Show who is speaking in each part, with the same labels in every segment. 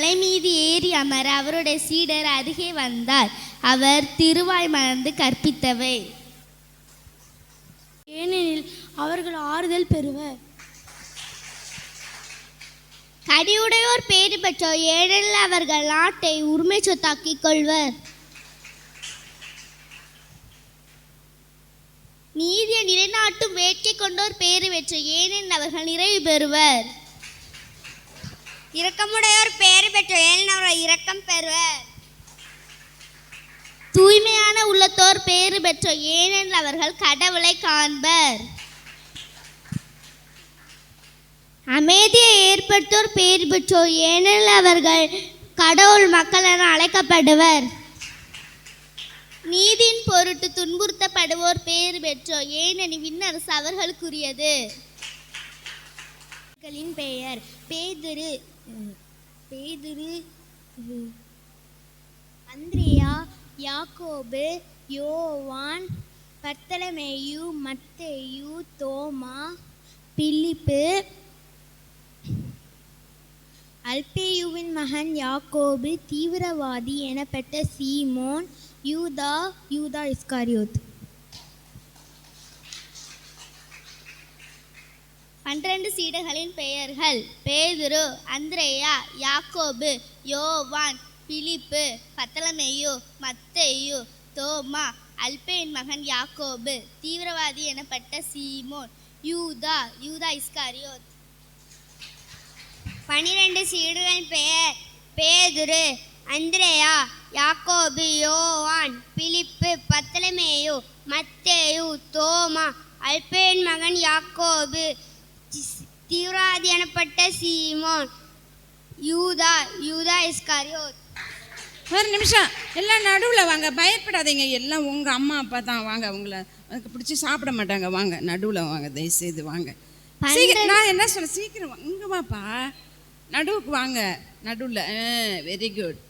Speaker 1: மலை மீது ஏறி அமர அவருடைய சீடர் அருகே வந்தார். அவர் திருவாய் மலர்ந்து கற்பித்தவை.
Speaker 2: ஏனெனில் அவர்கள் ஆறுதல் பெறுவர்.
Speaker 1: கடியுடையோர் பேறு பெற்றோர், ஏனெனில் அவர்கள் நாட்டை உரிமை சொத்தாக்கிக் கொள்வர். நீதியை நிலைநாட்டும் வேட்கை கொண்டோர் பேறு பெற்றோர், ஏனெனில் அவர்கள் நிறைவு பெறுவர்.
Speaker 3: இரக்கமுடையோர் பேறு பெற்றோர், ஏனெனில் அவர்கள் இரக்கம் பெறுவர்.
Speaker 1: தூய்மையான உள்ளத்தோர் பேறு பெற்றோர், ஏனெனில் அவர்கள் கடவுளை காண்பர். அமைதியை ஏற்படுத்தோர் பேறு பெற்றோர், ஏனெனில் அவர்கள் கடவுள் மக்கள் என அழைக்கப்படுவர். நீதியின் பொருட்டு துன்புறுத்தப்படுவோர் பேறு பெற்றோர், ஏனெனில் விண்ணரசு அவர்களுக்குரியது.
Speaker 3: பெயர் பேதுரு, அந்திரேயா, யாக்கோபு, யோவான், பர்த்தலமேயு, மத்தேயு, தோமா, பிலிப்பு, அல்பேயுவின் மகன் யாக்கோபு, தீவிரவாதி எனப்பட்ட சீமோன், யூதா இஸ்காரியோத்.
Speaker 1: 12 சீடர்களின் பெயர்கள்: பேதுரு, அந்திரேயா, யாக்கோபு, யோவான், பிலிப்பு, பர்த்தலமேயு, மத்தேயு, தோமா, அல்பேயின் மகன் யாக்கோபு, தீவிரவாதி எனப்பட்ட சீமோன், யூதா இஸ்காரியோத்.
Speaker 3: 12 சீடர்களின் பெயர்: பேதுரு, அந்திரேயா, யாக்கோபு, யோவான், பிலிப்பு, பர்த்தலமேயு, மத்தேயு, தோமா, அல்பேயின் மகன் யாக்கோபு, தீவிரவாதி எனப்பட்ட சீமோன், யூதா இஸ்காரியோத்.
Speaker 4: ஒரு நிமிஷம், எல்லாம் நடுவில் வாங்க, பயப்படாதீங்க. எல்லாம் உங்கள் அம்மா அப்பா தான். வாங்க, உங்களை அதுக்கு பிடிச்சி சாப்பிட மாட்டாங்க. வாங்க, நடுவில் வாங்க, தயவுசெய்து வாங்க. சீக்கிரம், நான் என்ன சொல்ல, சீக்கிரம் இங்கே வாப்பா, நடுவுக்கு வாங்க, நடுவில். Very good.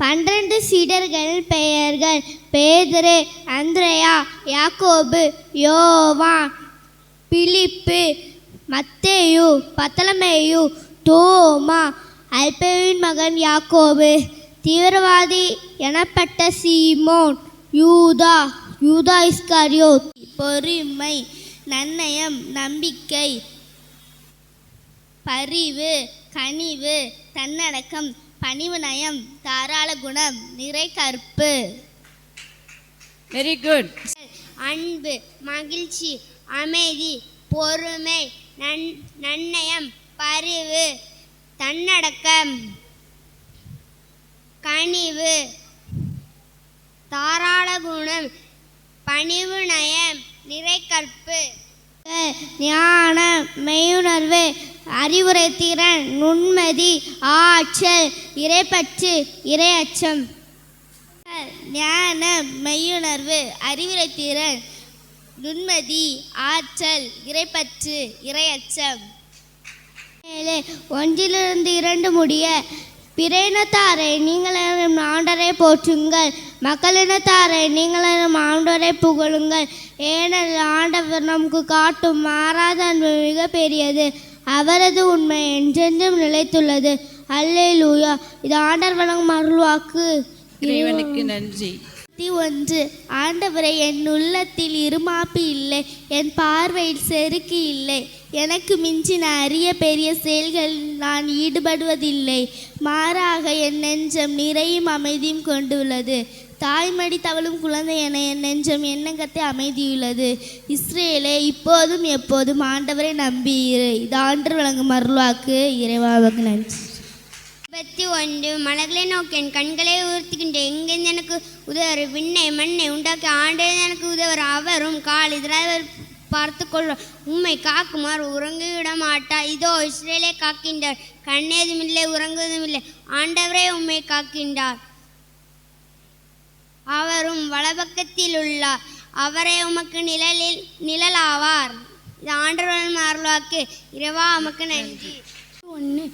Speaker 1: 12 சீடர்கள் பெயர்கள்: பேதுரு, அந்திரேயா, யாக்கோபு, யோவான், பிலிப்பு, மத்தேயு, பர்த்தலமேயு, தோமா, அல்பேயின் மகன் யாக்கோபு, தீவிரவாதி எனப்பட்ட சீமோன், யூதா இஸ்காரியோத். பொறுமை, நன்னயம், நம்பிக்கை, பரிவு, கனிவு, தன்னடக்கம், பணிவு நயம், தாராள குணம், நிறை கற்பு.
Speaker 4: Very good.
Speaker 3: அன்பு, மகிழ்ச்சி, அமைதி, பொறுமை, நன்னயம், பரிவு, தன்னடக்கம், கனிவு, தாராள குணம், பணிவு நயம், நிறை கற்பு.
Speaker 1: ஞானம், மெய்யுணர்வு, அறிவுரை திறன், நுண்மதி, ஆற்றல், இறைப்பற்று, இறையச்சம். ஞானம், மெய்யுணர்வு, அறிவுரை திறன், நுண்மதி, ஆற்றல், இறைப்பற்று, இறையச்சம். 1-2 முடிய பிறையினத்தாரை நீங்கள் ஆண்டவரை போற்றுங்கள், மக்களினத்தாரை நீங்கள் ஆண்டவரை புகழுங்கள். ஏனெனில் ஆண்டவர் நமக்கு காட்டும் மாறாத அன்பு மிக பெரியது, அவரது உண்மை என்றென்றும் நிலைத்துள்ளது. அல்லேலூயா. இது ஆண்டவர் வழங்கும் அருள்வாக்கு.
Speaker 4: இறைவனுக்கு நன்றி.
Speaker 1: 1. ஆண்டவரை, என் உள்ளத்தில் இருமாப்பு இல்லை, என் பார்வையில் செருக்கு இல்லை. எனக்கு மிஞ்சின அரிய பெரிய செயல்கள் நான் ஈடுபடுவதில்லை. மாறாக என் நெஞ்சம் நிறையும் அமைதியும் கொண்டுள்ளது. தாய்மடி தவழும் குழந்தை என என் நெஞ்சம் எண்ணங்கத்தை அமைதியுள்ளது. இஸ்ரேலே, இப்போதும் எப்போதும் ஆண்டவரை நம்பியிரு. இது ஆண்டவர் வழங்கும் அருள்வாக்கு. இறைவாவுக்கு நன்றி.
Speaker 3: 21. மலர்களை நோக்கி என் கண்களை உயர்த்துகின்ற, எங்கெந்து எனக்கு உதவர். விண்ணை மண்ணை உண்டாக்கி ஆண்டவர் எனக்கு உதவர். அவரும் கால் இதரால் பார்த்து கொள்வார். உம்மை காக்குமாறு உறங்கிவிட மாட்டார். இதோ இஸ்ரேலை காக்கின்றார், கண்ணேதும் இல்லை, உறங்குவதும் இல்லை. ஆண்டவரே உம்மை காக்கின்றார், அவரும் வலப்பக்கத்தில் உள்ளார். அவரே உமக்கு நிழலாவார். இது ஆண்டவரின் அருள்வாக்கு. இறைவா உமக்கு நன்றி.
Speaker 2: 1.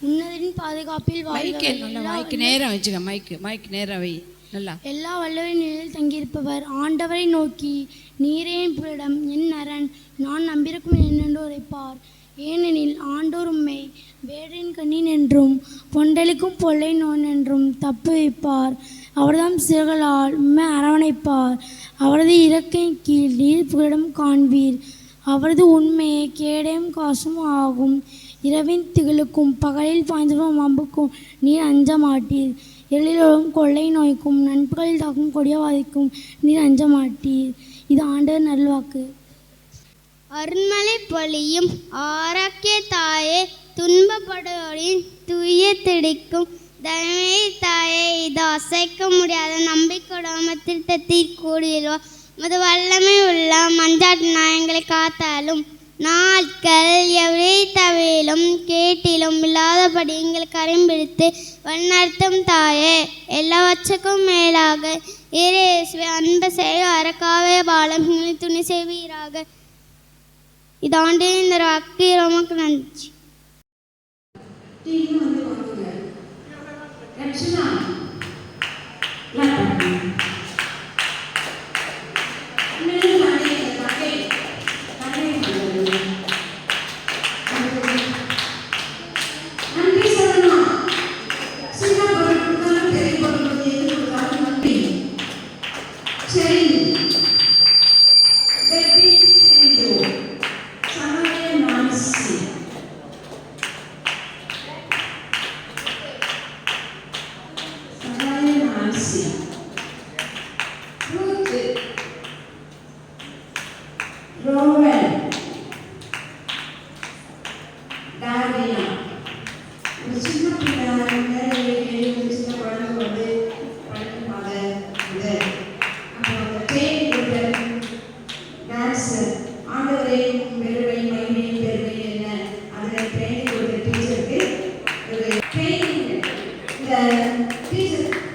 Speaker 2: உன்னதரின் பாதுகாப்பில்
Speaker 4: மைக்கு நேரம் வச்சுக்க. மைக்கு நேரம் வை. நல்லா.
Speaker 2: எல்லா வல்லவரின் நிலையில் தங்கியிருப்பவர் ஆண்டவரை நோக்கி, நீரே என் புகலிடம், என் அரண், நான் நம்பியிருக்கும் என்னென்று உரைப்பார். ஏனெனில் ஆண்டோர் உம்மை வேடரின் கண்ணின் என்றும் பொண்டலிக்கும் பொல்லை நோன் என்றும் தப்புவிப்பார். அவர்தாம் சிறகளால் உம்மை அரவணைப்பார். அவரது இறக்கை கீழ் நீர் புகலிடம் காண்பீர். அவரது உண்மையை கேடயம் காசும் ஆகும். இரவின் திகிலுக்கும் பகலில் பாய்ந்துவரும் அம்புக்கும் நீர் அஞ்ச மாட்டீர். இருளிலும் கொள்ளை நோய்க்கும் நண்பகலில் தாக்கும் கொடியவாதிக்கும் நீர் அஞ்ச மாட்டீர். இது ஆண்டவர் நல்வாக்கு.
Speaker 1: அருண்மலை பொழியும் ஆரோக்கிய தாயே, துன்பப்படுவோரின் துயர் திடிக்கும் தனிமை தாயே, இது அசைக்க முடியாத நம்பிக்கையோட திருத்தத்தில் கூடியல்வா. மது வல்லமை உள்ள மஞ்சாட்டு நாயங்களை காத்தாலும் நாட்கள் எவை தவையிலும் கேட்டிலும் இல்லாதபடி எங்களுக்கு அறிம்பிடித்து வழிநடத்தும் தாயே, எல்லாவற்றுக்கும் மேலாக இயேசுவே அன்பு செய்ய அரக்காவே பாலம் துணை செய்வீராக. இதாண்டு இந்த வாக்கு ரொம்ப நன்றி.
Speaker 5: teacher